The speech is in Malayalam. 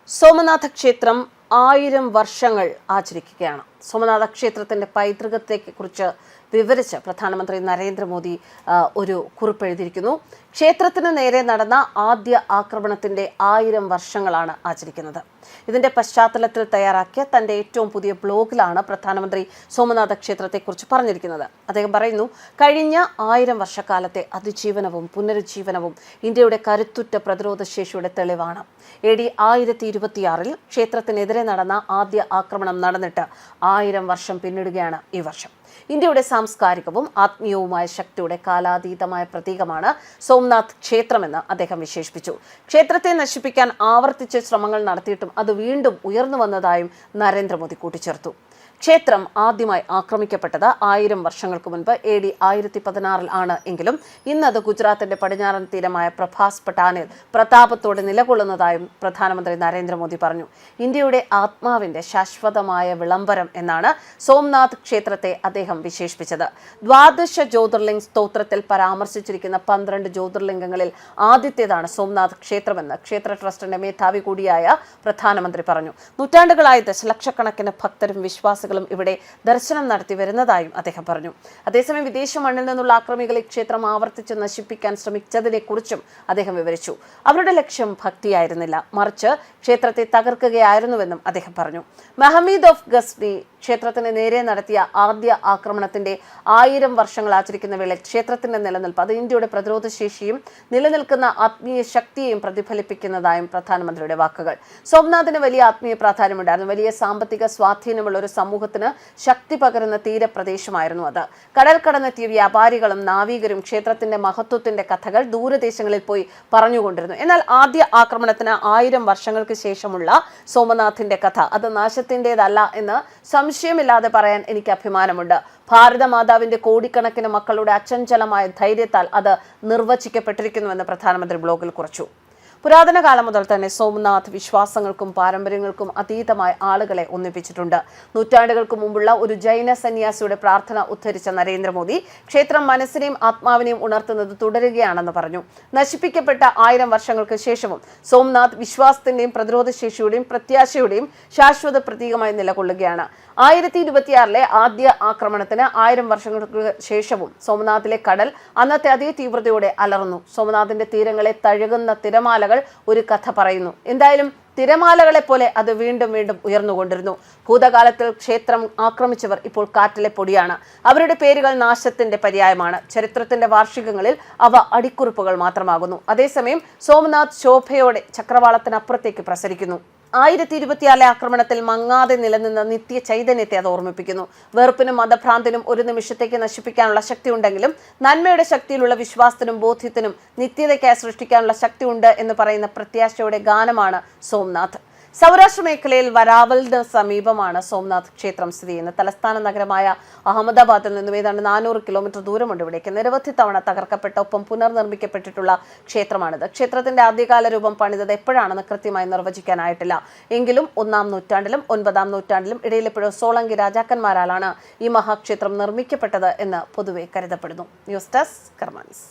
സോമനാഥ ക്ഷേത്രം 1000 വർഷങ്ങൾ ആചരിക്കുകയാണ്. സോമനാഥ ക്ഷേത്രത്തിന്റെ പൈതൃകത്തെക്കുറിച്ച് വിവരിച്ച് പ്രധാനമന്ത്രി നരേന്ദ്രമോദി ഒരു കുറിപ്പ് എഴുതിയിരിക്കുന്നു. ക്ഷേത്രത്തിന് നേരെ നടന്ന ആദ്യ ആക്രമണത്തിന്റെ 1000 വർഷങ്ങളാണ് ആചരിക്കുന്നത്. ഇതിന്റെ പശ്ചാത്തലത്തിൽ തയ്യാറാക്കിയ തന്റെ ഏറ്റവും പുതിയ ബ്ലോഗിലാണ് പ്രധാനമന്ത്രി സോമനാഥ ക്ഷേത്രത്തെക്കുറിച്ച് പറഞ്ഞിരിക്കുന്നത്. അദ്ദേഹം പറയുന്നു, കഴിഞ്ഞ 1000 വർഷക്കാലത്തെ അതിജീവനവും പുനരുജ്ജീവനവും ഇന്ത്യയുടെ കരുത്തുറ്റ പ്രതിരോധ ശേഷിയുടെ തെളിവാണ്. AD 1026 ക്ഷേത്രത്തിനെതിരെ നടന്ന ആദ്യ ആക്രമണം നടന്നിട്ട് 1000 വർഷം പിന്നിടുകയാണ് ഈ വർഷം. ഇന്ത്യയുടെ സാംസ്കാരികവും ആത്മീയവുമായ ശക്തിയുടെ കാലാതീതമായ പ്രതീകമാണ് സോമനാഥ് ക്ഷേത്രമെന്ന് അദ്ദേഹം വിശേഷിപ്പിച്ചു. ക്ഷേത്രത്തെ നശിപ്പിക്കാൻ ആവർത്തിച്ച് ശ്രമങ്ങൾ നടത്തിയിട്ടും അത് വീണ്ടും ഉയർന്നു വന്നതായും നരേന്ദ്രമോദി കൂട്ടിച്ചേർത്തു. ക്ഷേത്രം ആദ്യമായി ആക്രമിക്കപ്പെട്ടത് 1000 വർഷങ്ങൾക്ക് മുൻപ് AD 1016 ആണ് എങ്കിലും ഇന്നത് ഗുജറാത്തിന്റെ പടിഞ്ഞാറൻ തീരമായ പ്രഭാസ് പട്ടാനിൽ പ്രതാപത്തോടെ നിലകൊള്ളുന്നതായും പ്രധാനമന്ത്രി നരേന്ദ്രമോദി പറഞ്ഞു. ഇന്ത്യയുടെ ആത്മാവിന്റെ ശാശ്വതമായ വിളംബരം എന്നാണ് സോമനാഥ് ക്ഷേത്രത്തെ അദ്ദേഹം വിശേഷിപ്പിച്ചത്. 12 ജ്യോതിർലിംഗ് സ്തോത്രത്തിൽ പരാമർശിച്ചിരിക്കുന്ന 12 ജ്യോതിർലിംഗങ്ങളിൽ ആദ്യത്തേതാണ് സോമനാഥ് ക്ഷേത്രമെന്ന് ക്ഷേത്ര ട്രസ്റ്റിന്റെ മേധാവി കൂടിയായ പ്രധാനമന്ത്രി പറഞ്ഞു. നൂറ്റാണ്ടുകളായി ദശലക്ഷക്കണക്കിന് ഭക്തരും വിശ്വാസികളും ഇവിടെ ദർശനം നടത്തി വരുന്നതായും അദ്ദേഹം പറഞ്ഞു. അതേസമയം വിദേശ മണ്ണിൽ നിന്നുള്ള ആക്രമികളെ ക്ഷേത്രം ആവർത്തിച്ച് നശിപ്പിക്കാൻ ശ്രമിച്ചതിനെ കുറിച്ചും അദ്ദേഹം വിവരിച്ചു. അവരുടെ ലക്ഷ്യം ഭക്തിയായിരുന്നില്ല, മറിച്ച് ക്ഷേത്രത്തെ തകർക്കുകയായിരുന്നുവെന്നും അദ്ദേഹം പറഞ്ഞു. മഹമീദ് ഓഫ് ഗസ്നി ക്ഷേത്രത്തിന് നേരെ നടത്തിയ ആദ്യ ആക്രമണത്തിന്റെ 1000 വർഷങ്ങൾ ആചരിക്കുന്ന വേളയിൽ ക്ഷേത്രത്തിന്റെ നിലനിൽപ്പ് അത് ഇന്ത്യയുടെ പ്രതിരോധ ശേഷിയും നിലനിൽക്കുന്ന ആത്മീയ ശക്തിയെയും പ്രതിഫലിപ്പിക്കുന്നതായും പ്രധാനമന്ത്രിയുടെ വാക്കുകൾ. സോമനാഥിന് വലിയ ആത്മീയ പ്രാധാന്യമുണ്ടായിരുന്നു. വലിയ സാമ്പത്തിക സ്വാധീനമുള്ള ഒരു സമൂഹത്തിന് ശക്തി പകരുന്ന തീരപ്രദേശമായിരുന്നു അത്. കടൽ കടന്നെത്തിയ വ്യാപാരികളും നാവികരും ക്ഷേത്രത്തിന്റെ മഹത്വത്തിന്റെ കഥകൾ ദൂരദേശങ്ങളിൽ പോയി പറഞ്ഞുകൊണ്ടിരുന്നു. എന്നാൽ ആദ്യ ആക്രമണത്തിന് 1000 വർഷങ്ങൾക്ക് ശേഷമുള്ള സോമനാഥിന്റെ കഥ അത് നാശത്തിൻ്റെതല്ല എന്ന് സംശയമില്ലാതെ പറയാൻ എനിക്ക് അഭിമാനമുണ്ട്. ഭാരതമാതാവിന്റെ കോടിക്കണക്കിന് മക്കളുടെ അചഞ്ചലമായ ധൈര്യത്താൽ അത് നിർവചിക്കപ്പെട്ടിരിക്കുന്നുവെന്ന് പ്രധാനമന്ത്രി ബ്ലോഗിൽ കുറിച്ചു. പുരാതന കാലം മുതൽ തന്നെ സോമനാഥ് വിശ്വാസങ്ങൾക്കും പാരമ്പര്യങ്ങൾക്കും അതീതമായ ആളുകളെ ഒന്നിപ്പിച്ചിട്ടുണ്ട്. നൂറ്റാണ്ടുകൾക്ക് മുമ്പുള്ള ഒരു ജൈന സന്യാസിയുടെ പ്രാർത്ഥന ഉദ്ധരിച്ച നരേന്ദ്രമോദി ക്ഷേത്രം മനസ്സിനെയും ആത്മാവിനെയും ഉണർത്തുന്നത് തുടരുകയാണെന്ന് പറഞ്ഞു. നശിപ്പിക്കപ്പെട്ട 1000 വർഷങ്ങൾക്ക് ശേഷവും സോമനാഥ് വിശ്വാസത്തിന്റെയും പ്രതിരോധ ശേഷിയുടെയും പ്രത്യാശയുടെയും ശാശ്വത പ്രതീകമായി നിലകൊള്ളുകയാണ്. 1026 ആദ്യ ആക്രമണത്തിന് 1000 വർഷങ്ങൾക്ക് ശേഷവും സോമനാഥിലെ കടൽ അന്നത്തെ അതേ തീവ്രതയോടെ അലർന്നു. സോമനാഥിന്റെ തീരങ്ങളെ തഴുകുന്ന തിരമാലകൾ ഒരു കഥ പറയുന്നു. എന്തായാലും തിരമാലകളെ പോലെ അത് വീണ്ടും വീണ്ടും ഉയർന്നുകൊണ്ടിരുന്നു. ഭൂതകാലത്തിൽ ക്ഷേത്രം ആക്രമിച്ചവർ ഇപ്പോൾ കാറ്റിലെ പൊടിയാണ്. അവരുടെ പേരുകൾ നാശത്തിന്റെ പര്യായമാണ്. ചരിത്രത്തിന്റെ വാർഷികങ്ങളിൽ അവ അടിക്കുറിപ്പുകൾ മാത്രമാകുന്നു. അതേസമയം സോമനാഥ് ശോഭയോടെ ചക്രവാളത്തിനപ്പുറത്തേക്ക് പ്രസരിക്കുന്നു. 1026 ആക്രമണത്തിൽ മങ്ങാതെ നിലനിന്ന നിത്യ ചൈതന്യത്തെ അത് ഓർമ്മിപ്പിക്കുന്നു. വെറുപ്പിനും മതഭ്രാന്തിനും ഒരു നിമിഷത്തേക്ക് നശിപ്പിക്കാനുള്ള ശക്തി ഉണ്ടെങ്കിലും നന്മയുടെ ശക്തിയിലുള്ള വിശ്വാസത്തിനും ബോധ്യത്തിനും നിത്യതയ്ക്കായി സൃഷ്ടിക്കാനുള്ള ശക്തി ഉണ്ട് എന്ന് പറയുന്ന പ്രത്യാശയുടെ ഗാനമാണ് സോമനാഥ്. സൗരാഷ്ട്ര മേഖലയിൽ വരാവലിന് സമീപമാണ് സോമനാഥ് ക്ഷേത്രം സ്ഥിതി ചെയ്യുന്നത്. തലസ്ഥാന നഗരമായ അഹമ്മദാബാദിൽ നിന്നും ഏതാണ്ട് 400 കിലോമീറ്റർ ദൂരമുണ്ട് ഇവിടേക്ക്. നിരവധി തവണ തകർക്കപ്പെട്ട ഒപ്പം പുനർനിർമ്മിക്കപ്പെട്ടിട്ടുള്ള ക്ഷേത്രമാണിത്. ക്ഷേത്രത്തിന്റെ ആദ്യകാല രൂപം പണിതത് എപ്പോഴാണെന്ന് കൃത്യമായി നിർവചിക്കാനായിട്ടില്ല. എങ്കിലും 1-ാം നൂറ്റാണ്ടിലും 9-ാം നൂറ്റാണ്ടിലും ഇടയിലെപ്പോഴും സോളങ്കി രാജാക്കന്മാരാലാണ് ഈ മഹാക്ഷേത്രം നിർമ്മിക്കപ്പെട്ടത് എന്ന് പൊതുവെ കരുതപ്പെടുന്നു. News desk കർമാനീസ്.